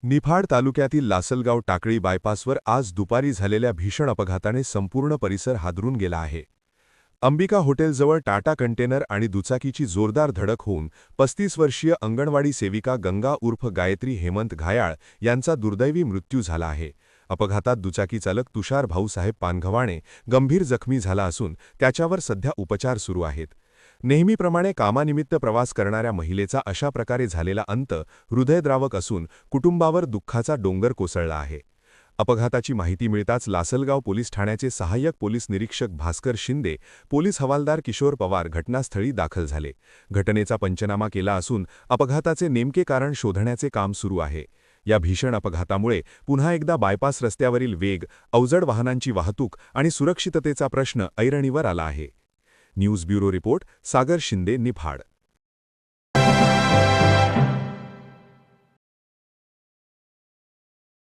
निफाड तालुक्यातील लासलगाव टाकळी बायपासवर आज दुपारी झालेल्या भीषण अपघाताने संपूर्ण परिसर हादरून गेला आहे. अंबिका हॉटेलजवळ टाटा कंटेनर आणि दुचाकीची जोरदार धडक होऊन 35 वर्षीय अंगणवाडी सेविका गंगा उर्फ गायत्री हेमंत घायाळ यांचा दुर्दैवी मृत्यू झाला आहे. अपघातात दुचाकी चालक तुषार भाऊसाहेब पानघवाणे गंभीर जखमी झाला असून त्याच्यावर सध्या उपचार सुरू आहेत. नेहमीप्रमाणे कामानिमित्त प्रवास करणाऱ्या महिलेचा अशा प्रकारे झालेला अंत हृदयद्रावक असून कुटुंबावर दुःखाचा डोंगर कोसळला आहे. अपघाताची माहिती मिळताच लासलगाव पोलीस ठाण्याचे सहाय्यक पोलीस निरीक्षक भास्कर शिंदे, पोलीस हवालदार किशोर पवार घटनास्थळी दाखल झाले. घटनेचा पंचनामा केला असून अपघाताचे नेमके कारण शोधण्याचे काम सुरू आहे. या भीषण अपघातामुळे पुन्हा एकदा बायपास रस्त्यावरील वेग, अवजड वाहनांची वाहतूक आणि सुरक्षिततेचा प्रश्न ऐरणीवर आला आहे. न्यूज ब्युरो रिपोर्ट, सागर शिंदे, निफाड.